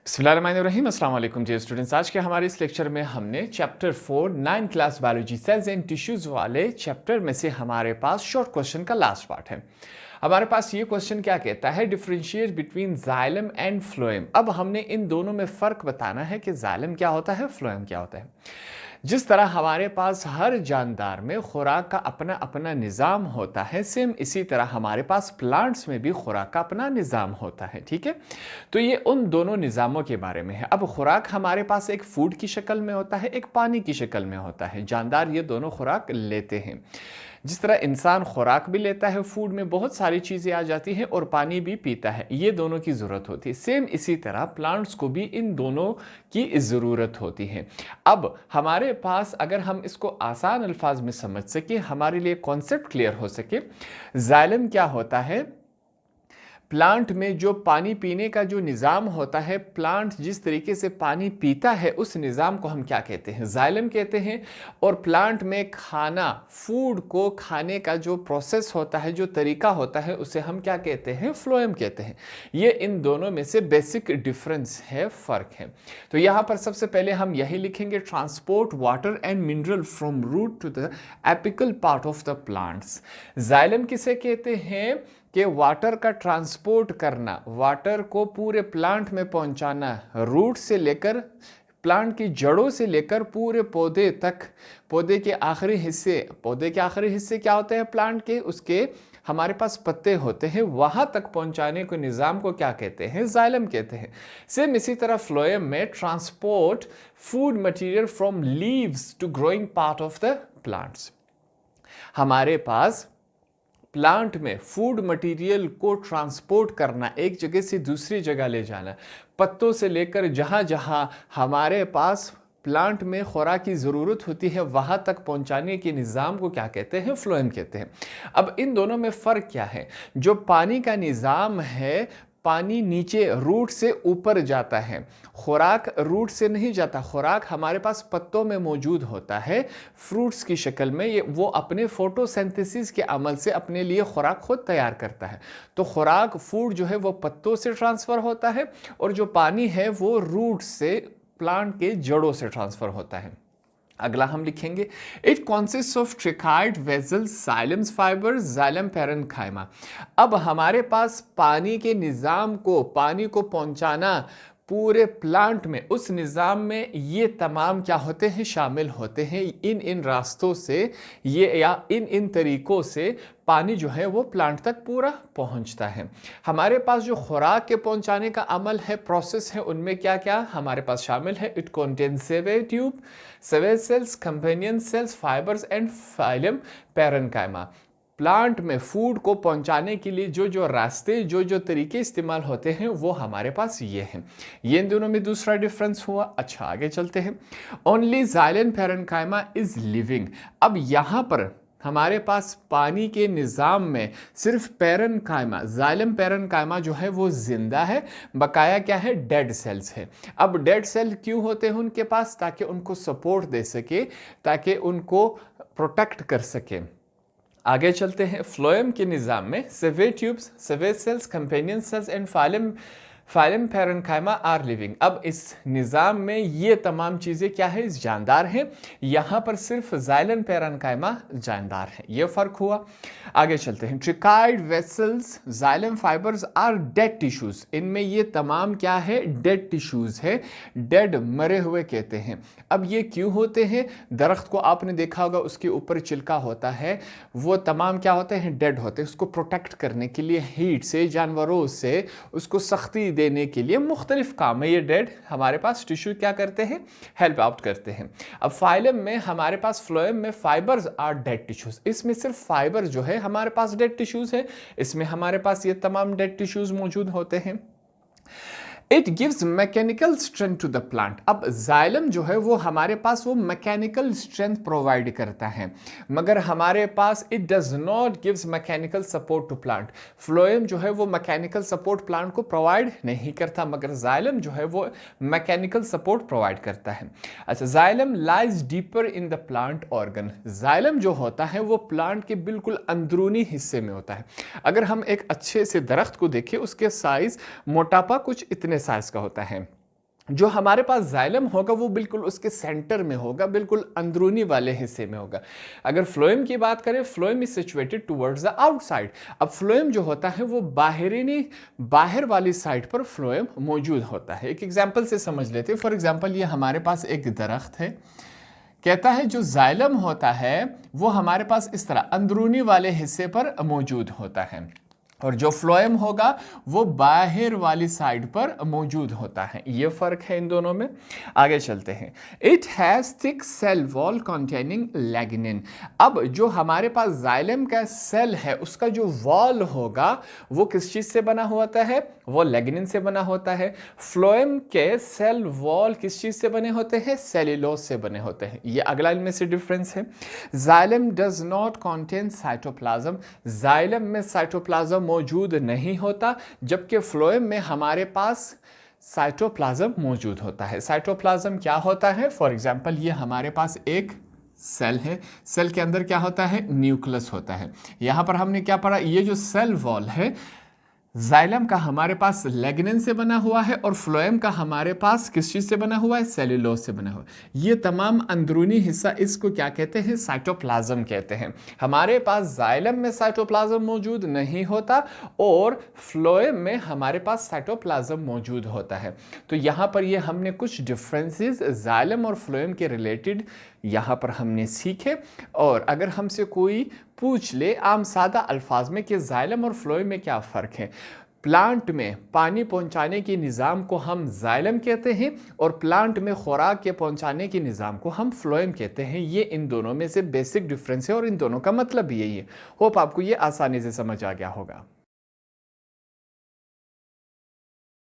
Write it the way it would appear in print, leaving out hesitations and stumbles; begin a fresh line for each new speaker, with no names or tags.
बिस्मिल्लाहिर्रहमानिर्रहीम, अस्सलाम वालेकुम डियर स्टूडेंट्स। आज के हमारे इस लेक्चर में हमने chapter 4 9 class biology cells and tissues वाले चैप्टर में से हमारे पास शॉर्ट क्वेश्चन का लास्ट पार्ट है। हमारे पास ये क्वेश्चन क्या कहता है, differentiate between xylem and phloem. अब हमने इन दोनों में फ़र्क बताना है कि जाइलम क्या होता है, फ्लोएम क्या होता है। जिस तरह हमारे पास हर जानदार में खुराक का अपना अपना निज़ाम होता है, सेम इसी तरह हमारे पास प्लांट्स में भी खुराक का अपना निज़ाम होता है। ठीक है, तो ये उन दोनों निज़ामों के बारे में है। अब खुराक हमारे पास एक फूड की शक्ल में होता है, एक पानी की शक्ल में होता है। जानदार ये दोनों खुराक लेते हैं। जिस तरह इंसान खुराक भी लेता है, फूड में बहुत सारी चीज़ें आ जाती हैं, और पानी भी पीता है, ये दोनों की ज़रूरत होती है। सेम इसी तरह प्लांट्स को भी इन दोनों की ज़रूरत होती है। अब हमारे पास, अगर हम इसको आसान अल्फाज में समझ सके, हमारे लिए कॉन्सेप्ट क्लियर हो सके, जाइलम क्या होता है, प्लांट में जो पानी पीने का जो निज़ाम होता है, प्लांट जिस तरीके से पानी पीता है, उस निज़ाम को हम क्या कहते हैं, जाइलम कहते हैं। और प्लांट में खाना, फूड को खाने का जो प्रोसेस होता है, जो तरीका होता है, उसे हम क्या कहते हैं, फ्लोएम कहते हैं। ये इन दोनों में से बेसिक डिफरेंस है, फ़र्क है। तो यहाँ पर सबसे पहले हम यही लिखेंगे, transport water and mineral from root to the apical part of the plants. Xylem किसे कहते हैं कि वाटर का ट्रांसपोर्ट करना, वाटर को पूरे प्लांट में पहुंचाना, रूट से लेकर, प्लांट की जड़ों से लेकर पूरे पौधे तक। पौधे के आखिरी हिस्से क्या होते हैं प्लांट के, उसके हमारे पास पत्ते होते हैं, वहां तक पहुंचाने के निज़ाम को क्या कहते हैं, जाइलम कहते हैं। सेम इसी तरह फ्लोएम में transport food material from leaves to growing part of the plants. हमारे पास प्लांट में फूड मटेरियल को ट्रांसपोर्ट करना, एक जगह से दूसरी जगह ले जाना, पत्तों से लेकर जहाँ जहाँ हमारे पास प्लांट में खुराक की ज़रूरत होती है, वहाँ तक पहुँचाने के निज़ाम को क्या कहते हैं, फ्लोएम कहते हैं। अब इन दोनों में फ़र्क क्या है, जो पानी का निज़ाम है, पानी नीचे रूट से ऊपर जाता है, खुराक रूट से नहीं जाता। खुराक हमारे पास पत्तों में मौजूद होता है, फ्रूट्स की शक्ल में। ये वो अपने फोटोसिंथेसिस के अमल से अपने लिए खुराक खुद तैयार करता है। तो खुराक, फूड जो है वो पत्तों से ट्रांसफ़र होता है, और जो पानी है वो रूट से, प्लांट के जड़ों से ट्रांसफ़र होता है। अगला हम लिखेंगे, it consist of tracheid vessels, xylems fibres, xylem parenchyma. अब हमारे पास पानी के निज़ाम को, पानी को पहुंचाना पूरे प्लांट में, उस निज़ाम में ये तमाम क्या होते हैं, शामिल होते हैं। इन रास्तों से ये, या इन तरीक़ों से पानी जो है वो प्लांट तक पूरा पहुंचता है। हमारे पास जो खुराक के पहुंचाने का अमल है, प्रोसेस है, उनमें क्या क्या हमारे पास शामिल है, it contains sieve tube, sieve cells, companion cells, fibres and phloem parenchyma. Plant में फूड को पहुंचाने के लिए जो जो रास्ते, जो जो तरीके इस्तेमाल होते हैं, वो हमारे पास ये हैं। ये इन दोनों में दूसरा डिफरेंस हुआ। अच्छा, आगे चलते हैं। Only xylem parenchyma is living. अब यहाँ पर हमारे पास पानी के निज़ाम में सिर्फ पैरेन्काइमा, जाइलम पैरेन्काइमा जो है वो जिंदा है, बकाया क्या है, डेड सेल्स है। अब डेड सेल क्यों होते हैं उनके पास, ताकि उनको सपोर्ट दे सके, ताकि उनको प्रोटेक्ट कर सके। आगे चलते हैं। फ्लोएम के निज़ाम में sieve tubes, sieve cells, companion cells and phloem parenchyma are living. अब इस निज़ाम में ये तमाम चीज़ें क्या है, जानदार हैं। यहाँ पर सिर्फ जाइलम पैरेन्काइमा जानदार है, ये फ़र्क हुआ। आगे चलते हैं। Tracheid vessels, xylem fibres are dead tissues. इनमें ये तमाम क्या है, डेड टिश्यूज़ है, डेड, मरे हुए कहते हैं। अब ये क्यों होते हैं, दरख्त को आपने देखा होगा, उसके ऊपर छिलका होता है, वो तमाम क्या होते हैं, डेड होते हैं। उसको प्रोटेक्ट करने के लिए, हीट से, जानवरों से, उसको सख्ती देने के लिए मुख्तलिफ काम में ये डेड हमारे पास टिश्यू क्या करते हैं, हेल्प आउट करते हैं। अब फाइलम में हमारे पास, फ्लोएम में फाइबर्स आर डेड टिश्यूज। इसमें सिर्फ फाइबर जो है हमारे पास डेड टिश्यूज है, इसमें हमारे पास ये तमाम डेड टिश्यूज मौजूद होते हैं। It gives mechanical strength to the plant. अब जाइलम जो है वो हमारे पास वो मैकेनिकल स्ट्रेंथ प्रोवाइड करता है, मगर हमारे पास it does not gives mechanical support to plant. Phloem जो है वो मैकेनिकल सपोर्ट प्लांट को प्रोवाइड नहीं करता, मगर जाइलम जो है वो मैकेनिकल सपोर्ट प्रोवाइड करता है। अच्छा, xylem lies deeper in the plant organ. Xylem जो होता है वो प्लांट के बिल्कुल अंदरूनी हिस्से में होता है। अगर हम एक अच्छे से दरख्त को देखें, उसके साइज, मोटापा कुछ इतने साइज का होता है। जो हमारे पास जाइलम होगा वो बिल्कुल उसके सेंटर में होगा, बिल्कुल अंदरूनी वाले हिस्से में होगा। अगर फ्लोएम की बात करें, phloem is situated towards the outside. अब फ्लोएम जो होता है वो बाहर वाली साइड पर फ्लोएम मौजूद होता है। एक एग्जांपल से समझ लेते हैं। फॉर एग्जांपल ये हमारे पास एक दरख्त है, कहता है जो जाइलम होता है वो हमारे पास इस तरह अंदरूनी वाले हिस्से पर मौजूद होता है, और जो फ्लोएम होगा वो बाहर वाली साइड पर मौजूद होता है। ये फर्क है इन दोनों में। आगे चलते हैं। It has thick cell wall containing lignin. अब जो हमारे पास जाइलम का सेल है उसका जो वॉल होगा वो किस चीज़ से बना होता है? वो लैगिनिन से बना होता है। फ्लोएम के सेल वॉल किस चीज़ से बने होते हैं? सेल्यूलोज से बने होते हैं। ये अगला इनमें से डिफरेंस है। Xylem does not contain cytoplasm. Xylem में साइटोप्लाज्म मौजूद नहीं होता, जबकि फ्लोएम में हमारे पास साइटोप्लाज्म मौजूद होता है। साइटोप्लाज्म क्या होता है? फॉर एग्जांपल ये हमारे पास एक सेल है, सेल के अंदर क्या होता है? न्यूक्लियस होता है। यहां पर हमने क्या पढ़ा? ये जो सेल वॉल है जाइलम का हमारे पास लैगिनिन से बना हुआ है, और फ्लोएम का हमारे पास किस चीज़ से बना हुआ है? सेल्यूलोज से बना हुआ है। ये तमाम अंदरूनी हिस्सा, इसको क्या कहते हैं? साइटोप्लाज्म कहते हैं। हमारे पास जाइलम में साइटोप्लाज्म मौजूद नहीं होता और फ्लोएम में हमारे पास साइटोप्लाज्म मौजूद होता है। तो यहाँ पर ये हमने कुछ डिफरेंसेस जाइलम और फ्लोएम के रिलेटेड यहाँ पर हमने सीखे। और अगर हमसे कोई पूछ ले आम सादा अल्फाज में कि जाइलम और फ्लोएम में क्या फ़र्क है, प्लांट में पानी पहुंचाने के निज़ाम को हम जाइलम कहते हैं और प्लांट में खुराक के पहुंचाने के निज़ाम को हम फ्लोएम कहते हैं। ये इन दोनों में से बेसिक डिफरेंस है और इन दोनों का मतलब भी यही है। होप आपको ये आसानी से समझ आ गया होगा।